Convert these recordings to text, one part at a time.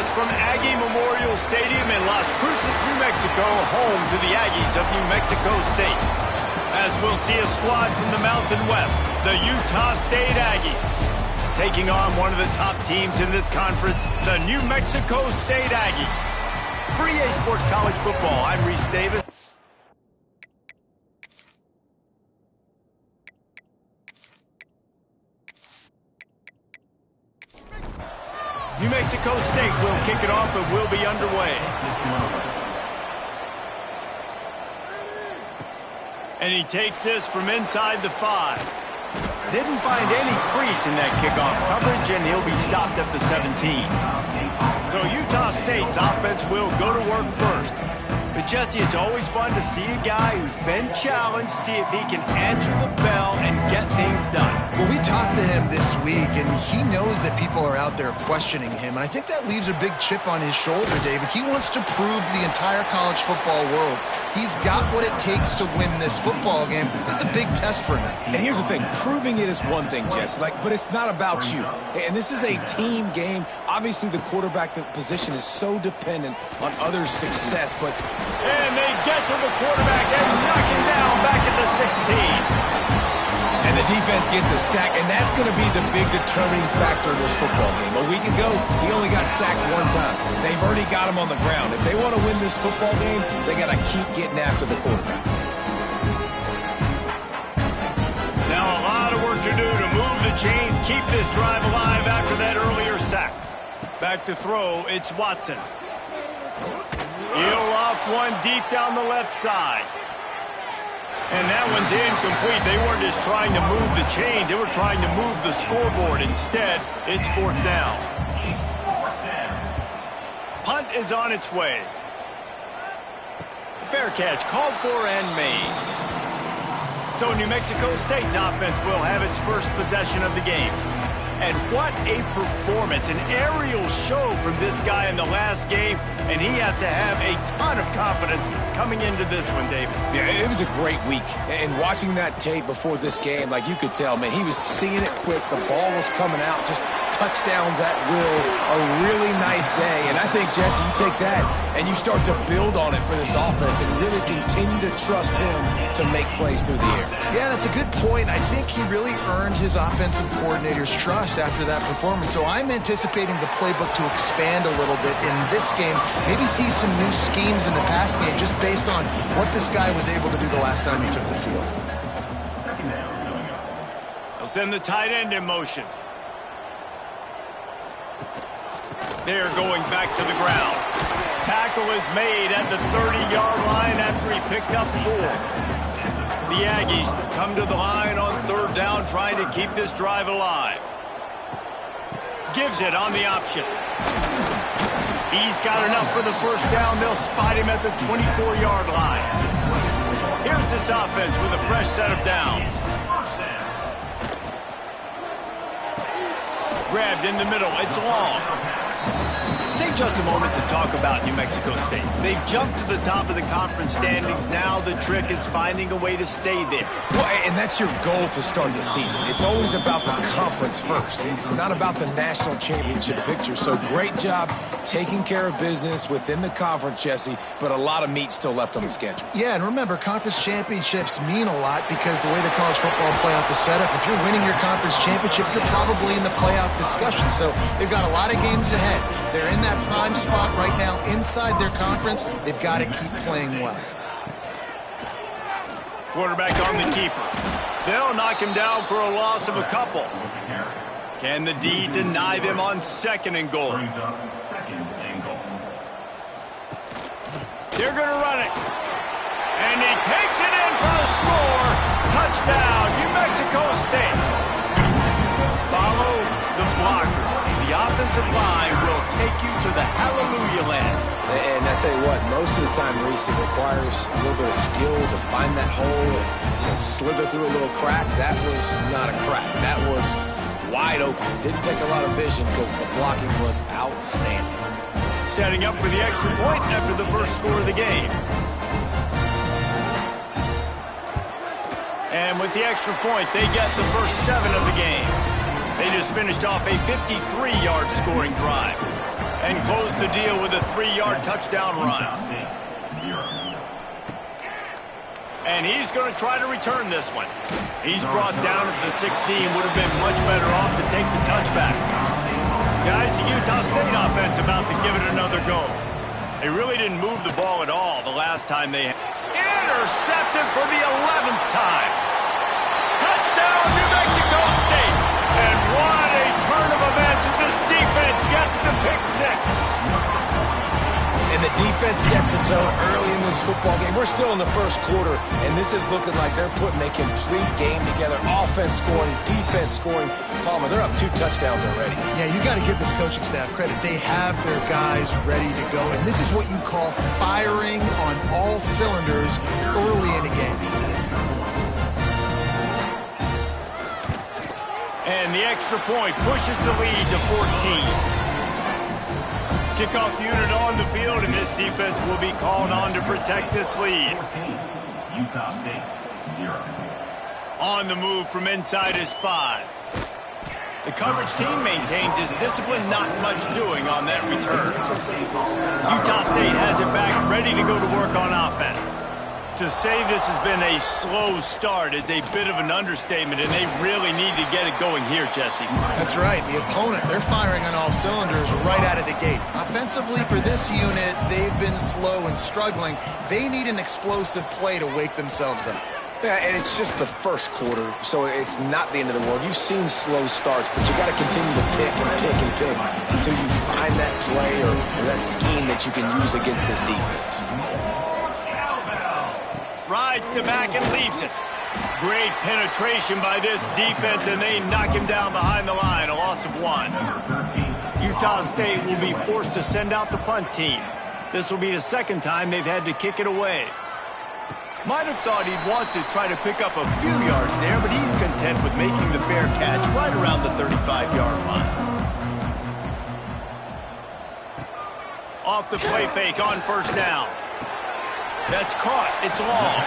us from Aggie Memorial Stadium in Las Cruces, New Mexico, home to the Aggies of New Mexico State. As we'll see a squad from the Mountain West, the Utah State Aggies, taking on one of the top teams in this conference, the New Mexico State Aggies. For EA Sports College Football, I'm Reese Davis. New Mexico State will kick it off and will be underway. And he takes this from inside the 5. Didn't find any crease in that kickoff coverage, and he'll be stopped at the 17. So Utah State's offense will go to work first. But Jesse, it's always fun to see a guy who's been challenged, see if he can answer the bell and get things done. Well, we talked to him this week, and he knows that people are out there questioning him. And I think that leaves a big chip on his shoulder, David. He wants to prove to the entire college football world he's got what it takes to win this football game. It's a big test for him. And here's the thing. Proving it is one thing, Jesse, but it's not about you. And this is a team game. Obviously, the quarterback position is so dependent on others' success, but... And they get to the quarterback and knock him down back at the 16. And the defense gets a sack, and that's going to be the big determining factor in this football game. A week ago, he only got sacked one time. They've already got him on the ground. If they want to win this football game, they got to keep getting after the quarterback. Now a lot of work to do to move the chains, keep this drive alive after that earlier sack. Back to throw, it's Watson. He'll off one deep down the left side. And that one's incomplete. They weren't just trying to move the chains. They were trying to move the scoreboard. Instead, it's 4th down. Punt is on its way. Fair catch called for and made. So New Mexico State's offense will have its first possession of the game. And what a performance, an aerial show from this guy in the last game, and he has to have a ton of confidence coming into this one, David. Yeah, it was a great week. And watching that tape before this game, like you could tell, man, he was seeing it quick. The ball was coming out, just touchdowns at will. A really nice day. And I think, Jesse, you take that and you start to build on it for this offense and really continue to trust him to make plays through the air. Yeah, that's a good point. I think he really earned his offensive coordinator's trust after that performance. So I'm anticipating the playbook to expand a little bit in this game. Maybe see some new schemes in the pass game just based on what this guy was able to do the last time he took the field. They'll send the tight end in motion. They're going back to the ground. Tackle is made at the 30-yard line after he picked up 4. The Aggies come to the line on 3rd down, trying to keep this drive alive. Gives it on the option. He's got enough for the 1st down. They'll spot him at the 24-yard line. Here's this offense with a fresh set of downs. Grabbed in the middle. It's long. Take just a moment to talk about New Mexico State. They've jumped to the top of the conference standings. Now the trick is finding a way to stay there. Well, and that's your goal to start the season. It's always about the conference first. It's not about the national championship picture. So great job taking care of business within the conference, Jesse, but a lot of meat still left on the schedule. Yeah, and remember, conference championships mean a lot because the way the college football playoff is set up, if you're winning your conference championship, you're probably in the playoff discussion. So they've got a lot of games ahead. They're in that prime spot right now inside their conference. They've got to keep playing well. Quarterback on the keeper. They'll knock him down for a loss of a couple. Can the D deny them on 2nd and goal? They're going to run it. And he takes it in for the score. Touchdown, New Mexico State. Follow the blockers. The offensive line will take you to the hallelujah land. And I tell you what, most of the time, Reese, it requires a little bit of skill to find that hole and slither through a little crack. That was not a crack. That was wide open. Didn't take a lot of vision because the blocking was outstanding. Setting up for the extra point after the first score of the game. And with the extra point, they get the first 7 of the game. They just finished off a 53-yard scoring drive. and close the deal with a 3-yard touchdown run. And he's going to try to return this one. He's brought down at the 16. Would have been much better off to take the touchback. Guys, the Utah State offense about to give it another go. They really didn't move the ball at all the last time they... Intercepted for the 11th time. Touchdown, New Mexico State. And what a turn of events as this defense gets the pick six. And the defense sets the tone early in this football game. We're still in the first quarter, and this is looking like they're putting a complete game together. Offense scoring, defense scoring. Palmer, they're up 2 touchdowns already. Yeah, you got to give this coaching staff credit. They have their guys ready to go, and this is what you call firing on all cylinders early in a game. And the extra point pushes the lead to 14. Kickoff unit on the field, and this defense will be called on to protect this lead. 14, Utah State, 0. On the move from inside is 5. The coverage team maintains his discipline, not much doing on that return. Utah State has it back, ready to go to work on offense. To say this has been a slow start is a bit of an understatement, and they really need to get it going here, Jesse. That's right. The opponent, they're firing on all cylinders right out of the gate. Offensively, for this unit, they've been slow and struggling. They need an explosive play to wake themselves up. Yeah, and it's just the first quarter, so it's not the end of the world. You've seen slow starts, but you got to continue to pick and pick and pick until you find that play or that scheme that you can use against this defense. Rides to back and leaves it. Great penetration by this defense, and they knock him down behind the line, a loss of 1. Utah State will be forced to send out the punt team. This will be the second time they've had to kick it away. Might have thought he'd want to try to pick up a few yards there, but he's content with making the fair catch right around the 35-yard line. Off the play fake on first down. That's caught. It's long.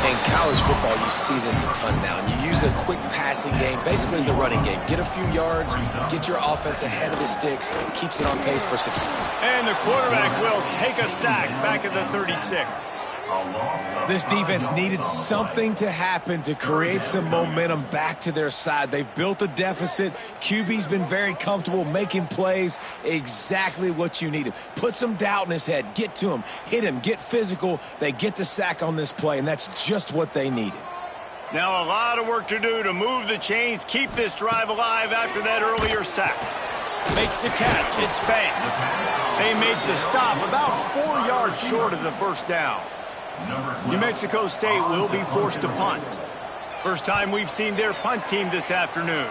In college football, you see this a ton now. And you use a quick passing game, basically as the running game. Get a few yards, get your offense ahead of the sticks, keeps it on pace for success. And the quarterback will take a sack back at the 36. This defense needed something to happen to create some momentum back to their side. They've built a deficit. QB's been very comfortable making plays. Exactly what you needed. Put some doubt in his head. Get to him. Hit him. Get physical. They get the sack on this play, and that's just what they needed. Now a lot of work to do to move the chains, keep this drive alive after that earlier sack. Makes the catch. It's Banks. They make the stop about 4 yards short of the first down. New Mexico State will be forced to punt. First time we've seen their punt team this afternoon.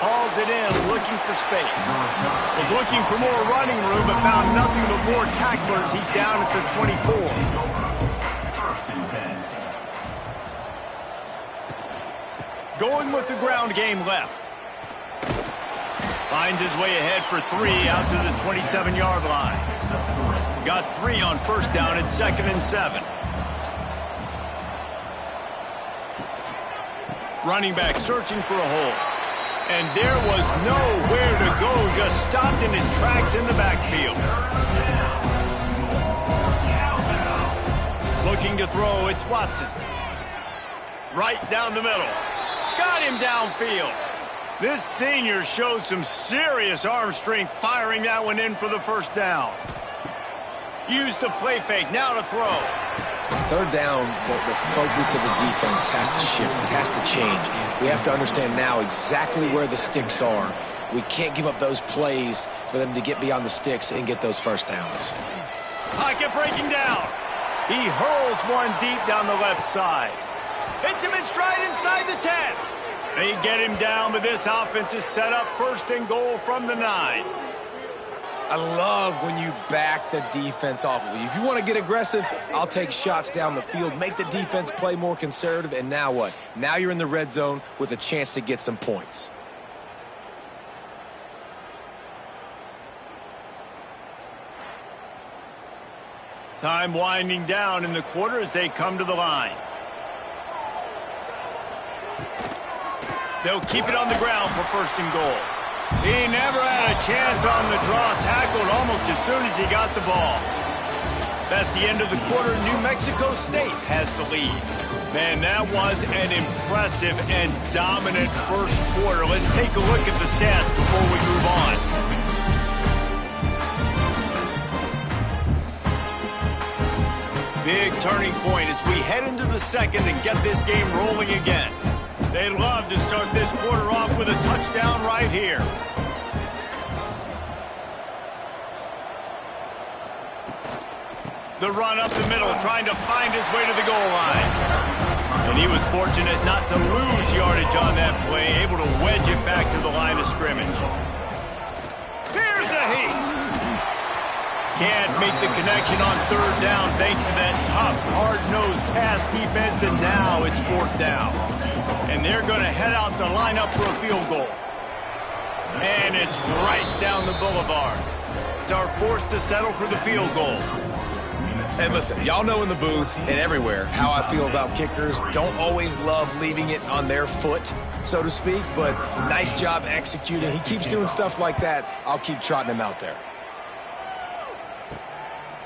Hauls it in, looking for space. Was looking for more running room, but found nothing but more tacklers. He's down at the 24. Going with the ground game left. Finds his way ahead for 3 out to the 27-yard line. Got 3 on first down at 2nd and 7. Running back searching for a hole. And there was nowhere to go, just stopped in his tracks in the backfield. Looking to throw, it's Watson. Right down the middle. Got him downfield. This senior showed some serious arm strength firing that one in for the first down. Use the play fake, now to throw. Third down, the focus of the defense has to shift. It has to change. We have to understand now exactly where the sticks are. We can't give up those plays for them to get beyond the sticks and get those first downs. Pocket breaking down. He hurls one deep down the left side. Hits him in stride inside the 10. They get him down, but this offense is set up 1st and goal from the 9. I love when you back the defense off of you. If you want to get aggressive, I'll take shots down the field, make the defense play more conservative, and now what? Now you're in the red zone with a chance to get some points. Time winding down in the quarter as they come to the line. They'll keep it on the ground for 1st and goal. He never had a chance on the draw, tackled almost as soon as he got the ball. That's the end of the quarter. New Mexico State has the lead. Man, that was an impressive and dominant first quarter. Let's take a look at the stats before we move on. Big turning point as we head into the second and get this game rolling again. They'd love to start this quarter off with a touchdown right here. The run up the middle, trying to find his way to the goal line. And he was fortunate not to lose yardage on that play, able to wedge it back to the line of scrimmage. Here's a heat. Can't make the connection on third down thanks to that tough, hard-nosed pass defense, and now it's fourth down. And they're going to head out to line up for a field goal. And it's right down the boulevard. It's our forced to settle for the field goal. And listen, y'all know in the booth and everywhere how I feel about kickers. Don't always love leaving it on their foot, so to speak, but nice job executing. He keeps doing stuff like that. I'll keep trotting him out there.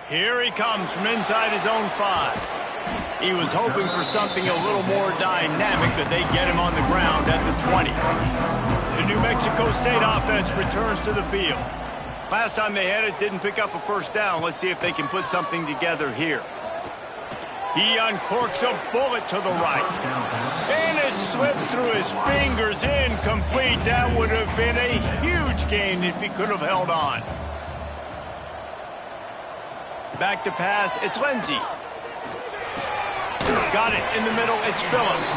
Here he comes from inside his own 5. He was hoping for something a little more dynamic, but they get him on the ground at the 20. The New Mexico State offense returns to the field. Last time they had it, didn't pick up a first down. Let's see if they can put something together here. He uncorks a bullet to the right. And it slips through his fingers, incomplete. That would have been a huge gain if he could have held on. Back to pass, it's Lindsey. Got it in the middle, it's Phillips.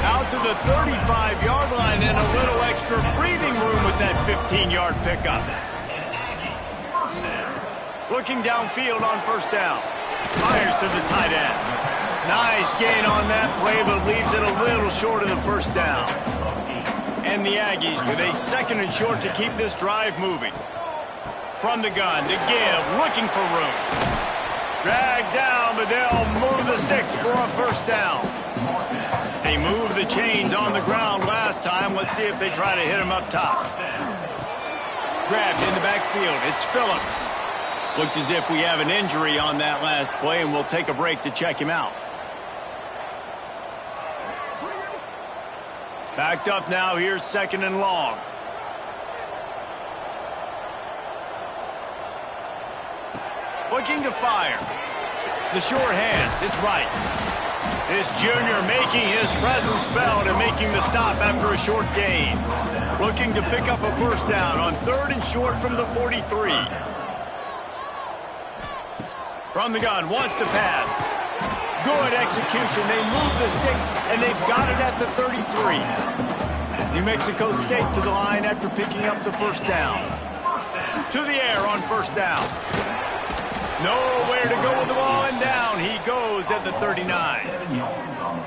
Out to the 35-yard line and a little extra breathing room with that 15-yard pickup. Looking downfield on first down. Fires to the tight end. Nice gain on that play, but leaves it a little short of the first down. And the Aggies with a second and short to keep this drive moving. From the gun to give, looking for room. Dragged down, but they'll move the sticks for a first down. They moved the chains on the ground last time. Let's see if they try to hit him up top. Grabbed in the backfield. It's Phillips. Looks as if we have an injury on that last play, and we'll take a break to check him out. Backed up now. Here's second and long. Looking to fire. The sure hands. It's right. This junior making his presence felt and making the stop after a short gain. Looking to pick up a first down on third and short from the 43. From the gun, wants to pass. Good execution. They move the sticks, and they've got it at the 33. New Mexico State to the line after picking up the first down. To the air on first down. Nowhere to go with the ball, and down he goes at the 39.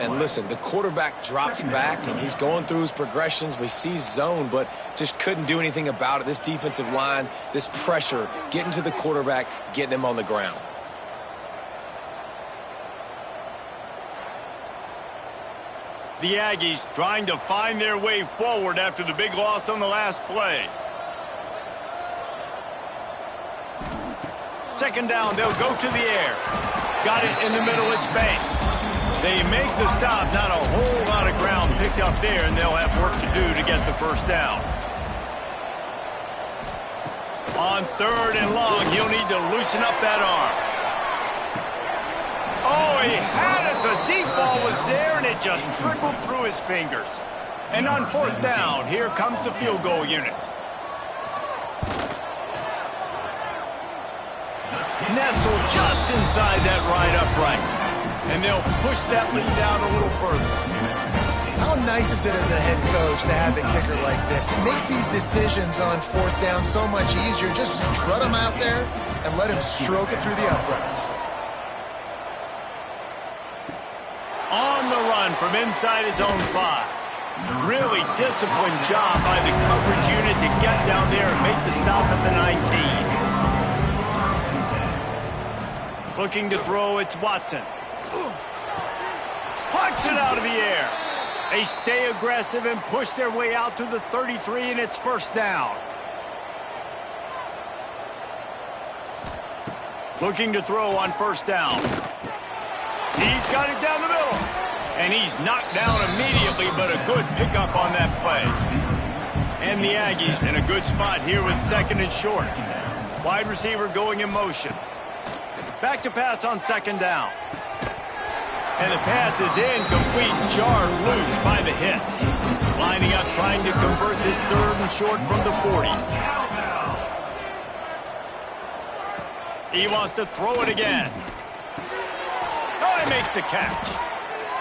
And listen, the quarterback drops back, and he's going through his progressions. We see zone, but just couldn't do anything about it. This defensive line, this pressure, getting to the quarterback, getting him on the ground. The Aggies trying to find their way forward after the big loss on the last play. Second down, they'll go to the air. Got it in the middle, it's Banks. They make the stop, not a whole lot of ground picked up there, and they'll have work to do to get the first down. On third and long, he'll need to loosen up that arm. Oh, he had it. The deep ball was there, and it just trickled through his fingers. And on fourth down, here comes the field goal unit. Nestled just inside that right upright. And they'll push that lead down a little further. How nice is it as a head coach to have a kicker like this? It makes these decisions on fourth down so much easier. Just strut him out there and let him stroke it through the uprights. On the run from inside his own 5. Really disciplined job by the coverage unit to get down there and make the stop at the 19. Looking to throw, it's Watson. Pucks it out of the air. They stay aggressive and push their way out to the 33, and it's first down. Looking to throw on first down. He's got it down the middle. And he's knocked down immediately, but a good pickup on that play. And the Aggies in a good spot here with second and short. Wide receiver going in motion. Back to pass on second down. And the pass is incomplete, jarred loose by the hit. Lining up, trying to convert this third and short from the 40. He wants to throw it again. Oh, he makes the catch.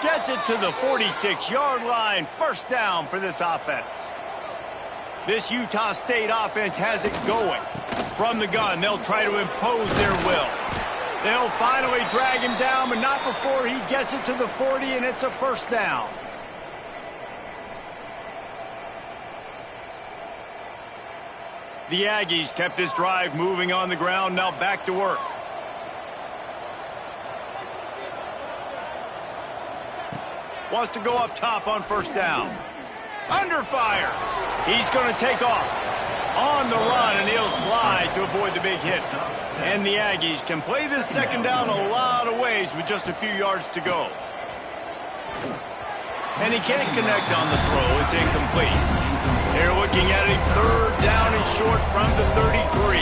Gets it to the 46-yard line. First down for this offense. This Utah State offense has it going. From the gun, they'll try to impose their will. They'll finally drag him down, but not before he gets it to the 40, and it's a first down. The Aggies kept this drive moving on the ground, now back to work. Wants to go up top on first down. Under fire. He's going to take off. On the run, and he'll slide to avoid the big hit. And the Aggies can play this second down a lot of ways with just a few yards to go. And he can't connect on the throw. It's incomplete. They're looking at a third down and short from the 33.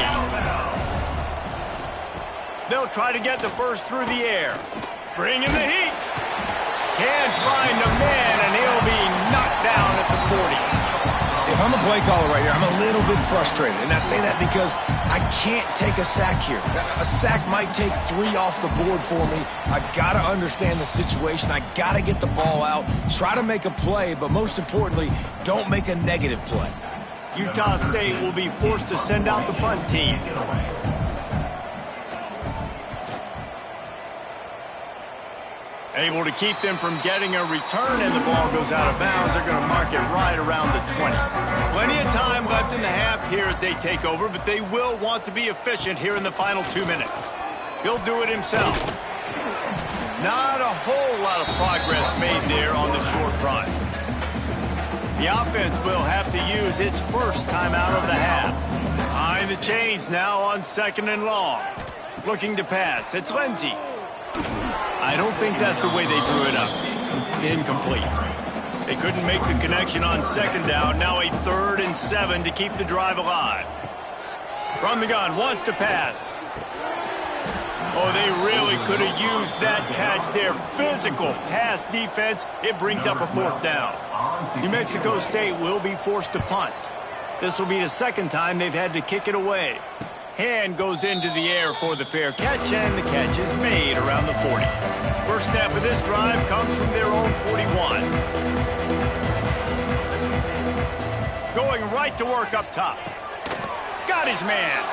They'll try to get the first through the air. Bring in the heat. Can't find a man, and he'll be knocked down at the 40. If I'm a play caller right here, I'm a little bit frustrated. And I say that because I can't take a sack here. A sack might take 3 off the board for me. I got to understand the situation. I got to get the ball out, try to make a play, but most importantly, don't make a negative play. Utah State will be forced to send out the punt team. Able to keep them from getting a return, and the ball goes out of bounds. They're going to mark it right around the 20. Plenty of time left in the half here as they take over, but they will want to be efficient here in the final 2 minutes. He'll do it himself. Not a whole lot of progress made there on the short run. The offense will have to use its first timeout of the half. Behind the chains now on second and long. Looking to pass. It's Lindsey. I don't think that's the way they drew it up. Incomplete. They couldn't make the connection on second down. Now a 3rd and 7 to keep the drive alive. From the gun, wants to pass. Oh, they really could have used that catch there. Physical pass defense. It brings up a 4th down. New Mexico State will be forced to punt. This will be the second time they've had to kick it away. Hand goes into the air for the fair catch, and the catch is made around the 40. First snap of this drive comes from their own 41. Going right to work up top. Got his man.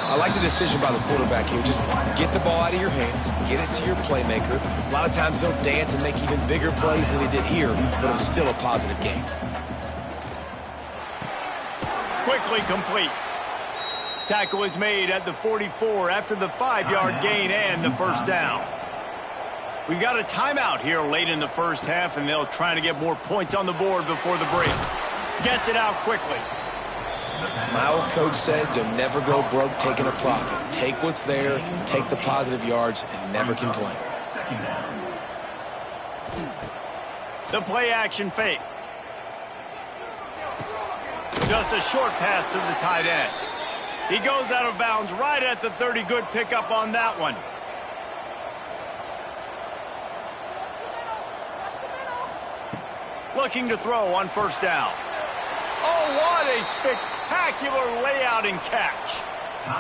I like the decision by the quarterback here. Just get the ball out of your hands, get it to your playmaker. A lot of times they'll dance and make even bigger plays than he did here, but it was still a positive game. Quickly complete. Tackle is made at the 44 after the 5-yard gain and the first down. We've got a timeout here late in the first half, and they'll try to get more points on the board before the break. Gets it out quickly. My old coach said you'll never go broke taking a profit. Take what's there, take the positive yards, and never complain. The play action fake. Just a short pass to the tight end. He goes out of bounds right at the 30. Good pickup on that one. Looking to throw on first down. Oh, what a spectacular layout and catch.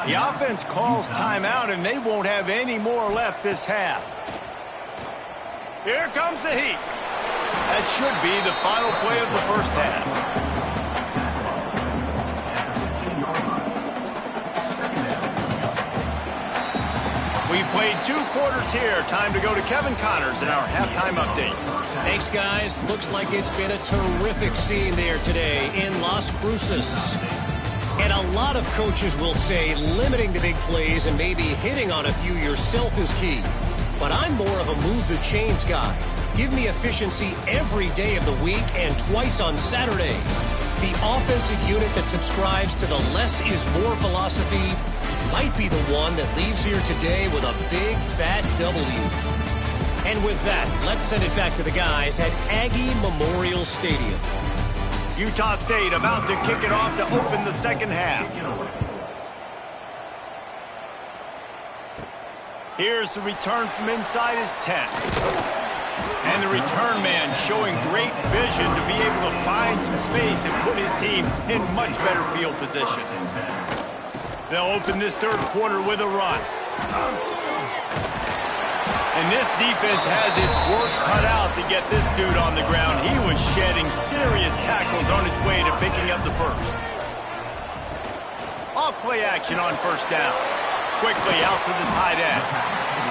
The offense calls timeout, and they won't have any more left this half. Here comes the heat. That should be the final play of the first half. We've played 2 quarters here. Time to go to Kevin Connors in our halftime update. Thanks, guys. Looks like it's been a terrific scene there today in Las Cruces. And a lot of coaches will say limiting the big plays and maybe hitting on a few yourself is key. But I'm more of a move the chains guy. Give me efficiency every day of the week and twice on Saturday. The offensive unit that subscribes to the less is more philosophy might be the one that leaves here today with a big, fat W. And with that, let's send it back to the guys at Aggie Memorial Stadium. Utah State about to kick it off to open the second half. Here's the return from inside his 10. And the return man showing great vision to be able to find some space and put his team in much better field position. They'll open this third quarter with a run. And this defense has its work cut out to get this dude on the ground. He was shedding serious tackles on his way to picking up the first. Off play action on first down. Quickly out to the tight end.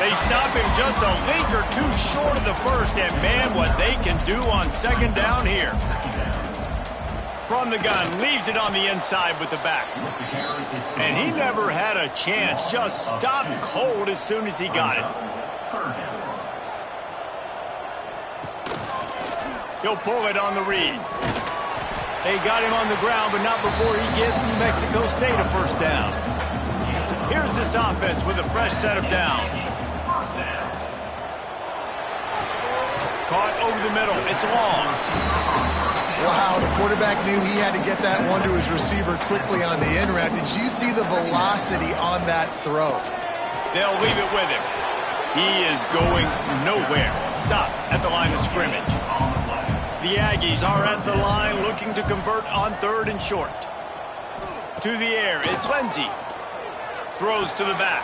They stop him just a link or two short of the first, and man, what they can do on second down here. From the gun, leaves it on the inside with the back. And he never had a chance, just stopped cold as soon as he got it. He'll pull it on the read. They got him on the ground, but not before he gives New Mexico State a first down. Here's this offense with a fresh set of downs. Caught over the middle. It's long. Wow, the quarterback knew he had to get that one to his receiver quickly on the in route. Did you see the velocity on that throw? They'll leave it with him. He is going nowhere. Stop at the line of scrimmage. The Aggies are at the line looking to convert on third and short. To the air, it's Lindsey. Throws to the back.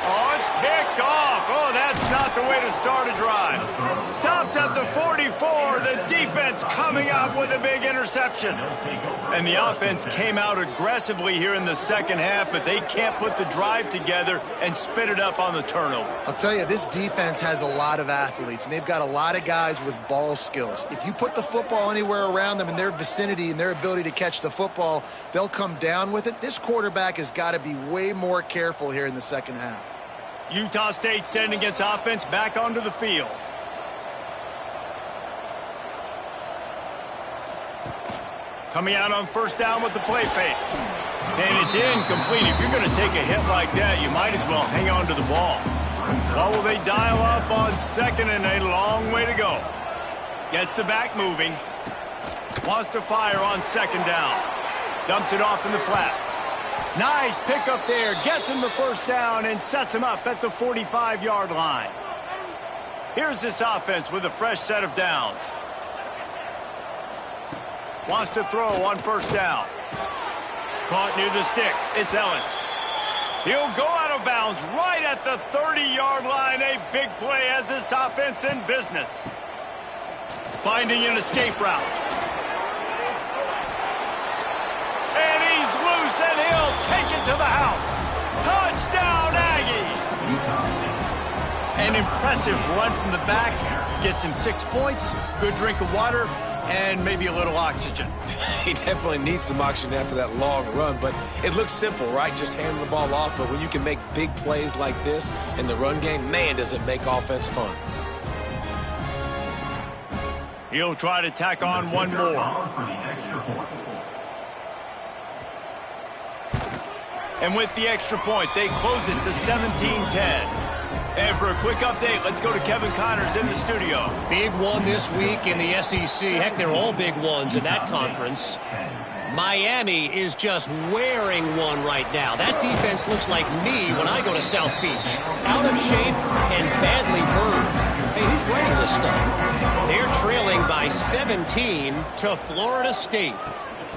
Oh, it's picked off. Oh, that's not the way to start a drive. Stopped at the 44. The defense coming out with a big interception. And the offense came out aggressively here in the second half, but they can't put the drive together and spit it up on the turnover. I'll tell you, this defense has a lot of athletes, and they've got a lot of guys with ball skills. If you put the football anywhere around them in their vicinity and their ability to catch the football, they'll come down with it. This quarterback has got to be way more careful here in the second half. Utah State sending its offense back onto the field. Coming out on first down with the play fake. And it's incomplete. If you're going to take a hit like that, you might as well hang on to the ball. Well, will they dial up on second, and a long way to go. Gets the back moving. Wants to fire on second down. Dumps it off in the flats. Nice pickup there. Gets him the first down and sets him up at the 45-yard line. Here's this offense with a fresh set of downs. Wants to throw on first down. Caught near the sticks. It's Ellis. He'll go out of bounds right at the 30-yard line. A big play as this offense in business. Finding an escape route. And he's loose, and he'll take it to the house. Touchdown, Aggies! An impressive run from the back. Gets him 6 points, good drink of water, and maybe a little oxygen. He definitely needs some oxygen after that long run, but it looks simple, right? Just hand the ball off, but when you can make big plays like this in the run game, man, does it make offense fun. He'll try to tack on one more. And with the extra point, they close it to 17-10. And for a quick update, let's go to Kevin Connors in the studio. Big one this week in the SEC. Heck, they're all big ones in that conference. Miami is just wearing one right now. That defense looks like me when I go to South Beach. Out of shape and badly burned. Hey, who's writing this stuff? They're trailing by 17 to Florida State.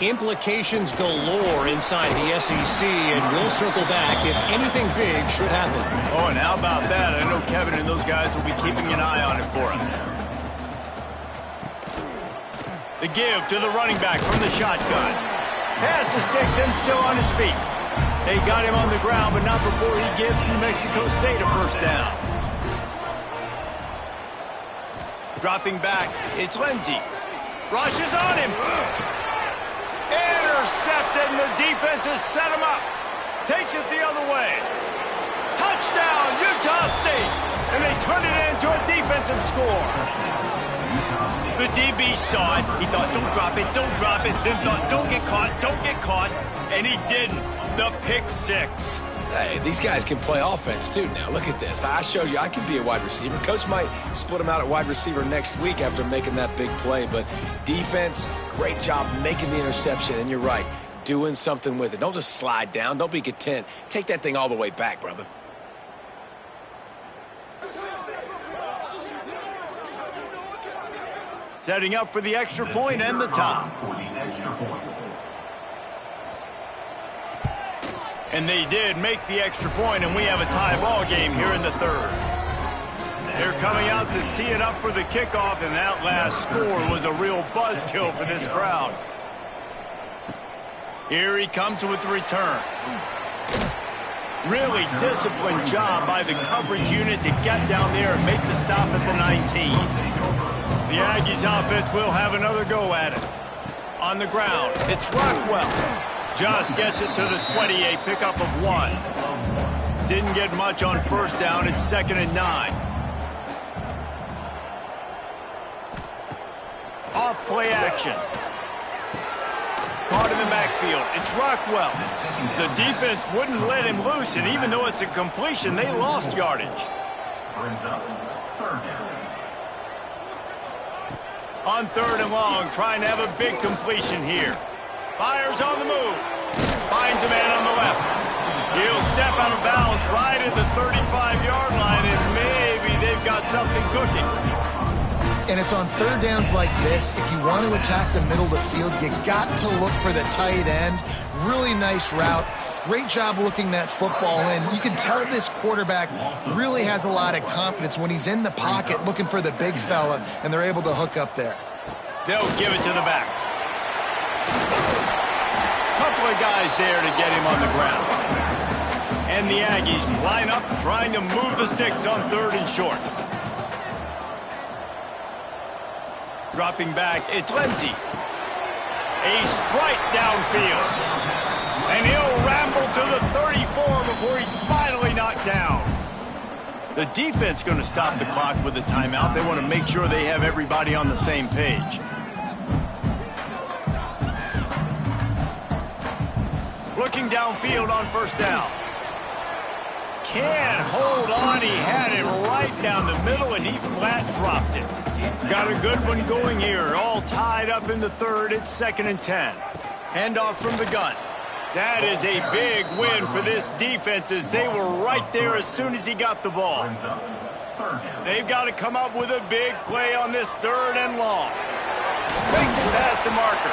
Implications galore inside the SEC, and we'll circle back if anything big should happen. Oh, and how about that? I know Kevin and those guys will be keeping an eye on it for us. The give to the running back from the shotgun. Pass the sticks and still on his feet. They got him on the ground, but not before he gives New Mexico State a first down. Dropping back, it's Lindsey. Rushes on him. Intercepted, and the defense has set him up. Takes it the other way. Touchdown, Utah State. And they turn it into a defensive score. The DB saw it. He thought, don't drop it, don't drop it. Then thought, don't get caught. And he didn't. The pick six. Hey, these guys can play offense, too, now. Look at this. I showed you I could be a wide receiver. Coach might split him out at wide receiver next week after making that big play. But defense, great job making the interception. And you're right, doing something with it. Don't just slide down. Don't be content. Take that thing all the way back, brother. Setting up for the extra point and the tie. And they did make the extra point, and we have a tie ball game here in the third. They're coming out to tee it up for the kickoff, and that last score was a real buzzkill for this crowd. Here he comes with the return. Really disciplined job by the coverage unit to get down there and make the stop at the 19. The Aggies offense will have another go at it. On the ground, it's Rockwell. Just gets it to the 20, a pickup of 1. Didn't get much on first down. It's 2nd and 9. Off play action. Caught in the backfield. It's Rockwell. The defense wouldn't let him loose, and even though it's a completion, they lost yardage. Brings up 3rd down. On 3rd and long, trying to have a big completion here. Fires on the move. Finds a man on the left. He'll step out of bounds right at the 35-yard line, and maybe they've got something cooking. And it's on 3rd downs like this. If you want to attack the middle of the field, you got to look for the tight end. Really nice route. Great job looking that football in. You can tell this quarterback really has a lot of confidence when he's in the pocket looking for the big fella, and they're able to hook up there. They'll give it to the back. Couple of guys there to get him on the ground. And the Aggies line up trying to move the sticks on 3rd and short. Dropping back, it's Lindsey. A strike downfield. And he'll ramble to the 34 before he's finally knocked down. The defense going to stop the clock with a timeout. They want to make sure they have everybody on the same page. Looking downfield on 1st down. Can't hold on. He had it right down the middle, and he flat dropped it. Got a good one going here. All tied up in the 3rd. It's 2nd and 10. Handoff from the gun. That is a big win for this defense as they were right there as soon as he got the ball. They've got to come up with a big play on this 3rd and long. Makes it past the marker.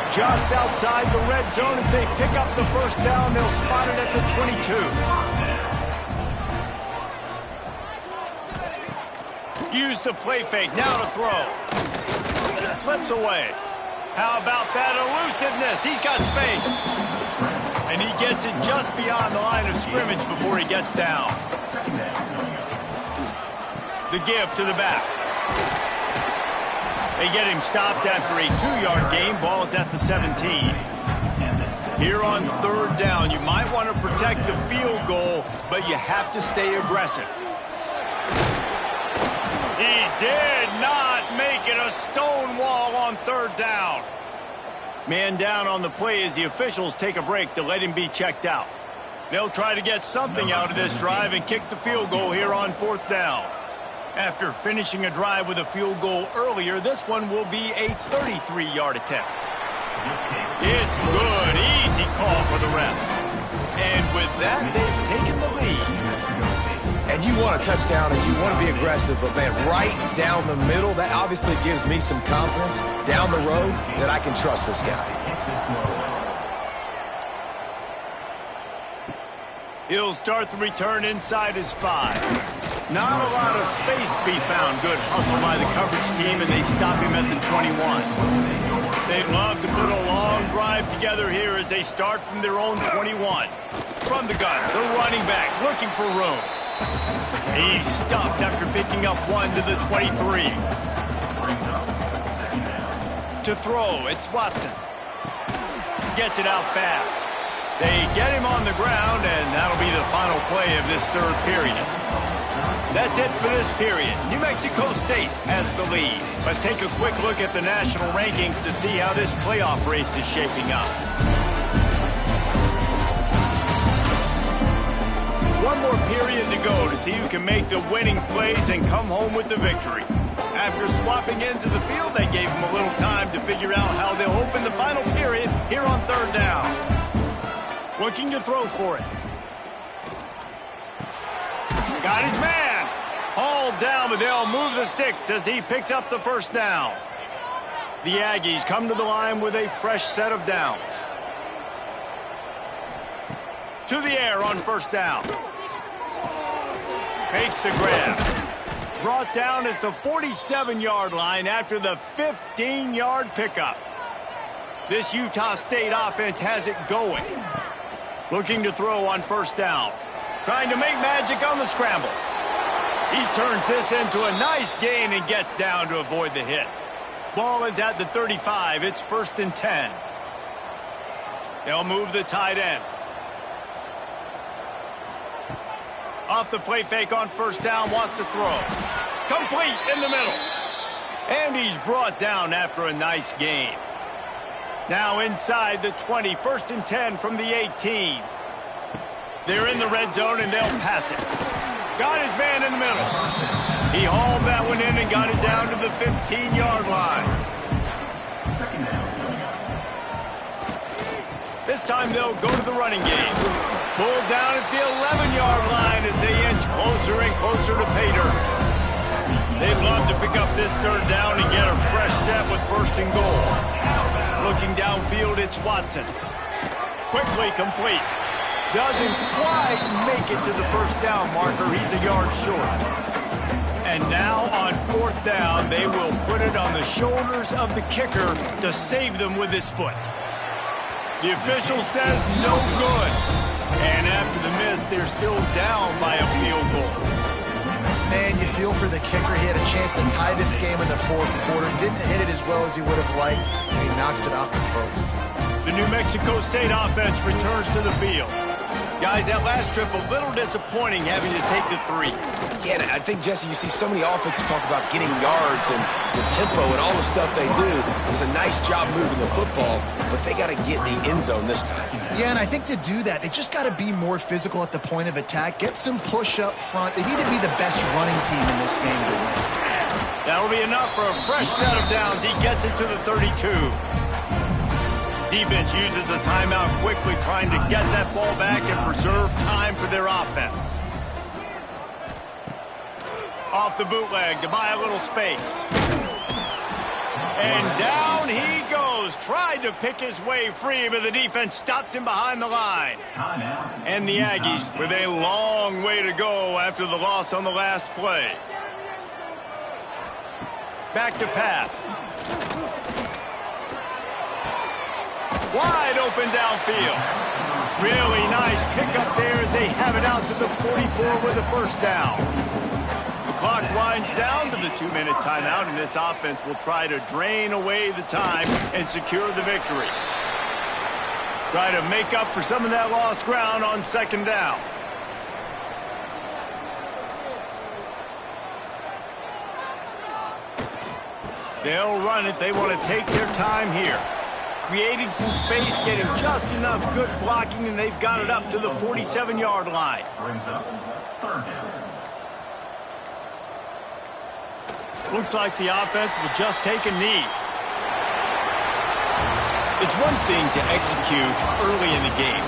Just outside the red zone as they pick up the 1st down. They'll spot it at the 22. Use the play fake. Now to throw. Slips away. How about that elusiveness? He's got space. And he gets it just beyond the line of scrimmage before he gets down. The give to the back. They get him stopped after a 2-yard gain. Ball's at the 17. Here on 3rd down, you might want to protect the field goal, but you have to stay aggressive. He did not make it a stone wall on 3rd down. Man down on the play as the officials take a break to let him be checked out. They'll try to get something out of this drive and kick the field goal here on 4th down. After finishing a drive with a field goal earlier, this one will be a 33-yard attempt. It's good. Easy call for the refs. And with that, they've taken the lead. And you want a touchdown and you want to be aggressive, but, man, right down the middle, that obviously gives me some confidence down the road that I can trust this guy. He'll start the return inside his 5. Not a lot of space to be found. Good hustle by the coverage team, and they stop him at the 21. They'd love to put a long drive together here as they start from their own 21. From the gun, the running back looking for room. He's stuffed after picking up 1 to the 23. To throw, it's Watson. Gets it out fast. They get him on the ground, and that'll be the final play of this 3rd period. That's it for this period. New Mexico State has the lead. Let's take a quick look at the national rankings to see how this playoff race is shaping up. One more period to go to see who can make the winning plays and come home with the victory. After swapping into the field, they gave them a little time to figure out how they'll open the final period here on third down. Looking to throw for it. Got his man. Hauled down, but they'll move the sticks as he picks up the first down. The Aggies come to the line with a fresh set of downs. To the air on first down. Makes the grab. Brought down at the 47-yard line after the 15-yard pickup. This Utah State offense has it going. Looking to throw on first down. Trying to make magic on the scramble. He turns this into a nice gain and gets down to avoid the hit. Ball is at the 35. It's 1st and 10. They'll move the tight end. Off the play fake on first down, wants to throw. Complete in the middle. And he's brought down after a nice gain. Now inside the 20, 1st and 10 from the 18. They're in the red zone and they'll pass it. Got his man in the middle. He hauled that one in and got it down to the 15-yard line. This time they'll go to the running game. Pulled down at the 11-yard line as they inch closer and closer to pay dirt. They'd love to pick up this third down and get a fresh set with 1st and goal. Looking downfield, it's Watson. Quickly complete. Doesn't quite make it to the first down marker. He's a yard short. And now on 4th down, they will put it on the shoulders of the kicker to save them with his foot. The official says no good. And after the miss, they're still down by a field goal. Man, you feel for the kicker. He had a chance to tie this game in the 4th quarter. Didn't hit it as well as he would have liked. And he knocks it off the post. The New Mexico State offense returns to the field. Guys, that last trip a little disappointing having to take the 3. Yeah, I think, Jesse, you see so many offenses talk about getting yards and the tempo and all the stuff they do. It was a nice job moving the football, but they got to get in the end zone this time. Yeah, and I think to do that, they just got to be more physical at the point of attack. Get some push up front. They need to be the best running team in this game to win. That'll be enough for a fresh set of downs. He gets it to the 32. Defense uses a timeout quickly, trying to get that ball back and preserve time for their offense. Off the bootleg to buy a little space. And down he goes. Tried to pick his way free, but the defense stops him behind the line. And the Aggies with a long way to go after the loss on the last play. Back to pass. Wide open downfield. Really nice pickup there as they have it out to the 44 with a first down. The clock winds down to the 2-minute timeout, and this offense will try to drain away the time and secure the victory. Try to make up for some of that lost ground on 2nd down. They'll run it. They want to take their time here. Creating some space, getting just enough good blocking, and they've got it up to the 47-yard line. Brings up 3rd down. Looks like the offense will just take a knee. It's one thing to execute early in the game.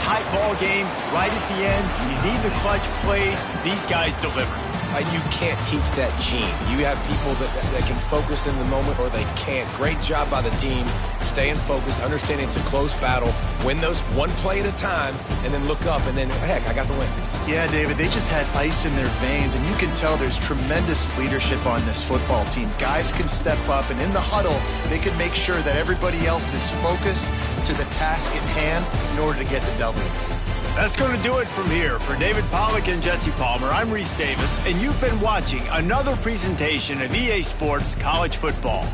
Tight ball game, right at the end, you need the clutch plays. These guys deliver. You can't teach that gene. You have people that can focus in the moment or they can't. Great job by the team, staying focused, understanding it's a close battle, win those one play at a time, and then look up, and then, heck, I got the win. Yeah, David, they just had ice in their veins, and you can tell there's tremendous leadership on this football team. Guys can step up, and in the huddle, they can make sure that everybody else is focused to the task at hand in order to get the W. That's going to do it from here. For David Pollack and Jesse Palmer, I'm Reese Davis, and you've been watching another presentation of EA Sports College Football.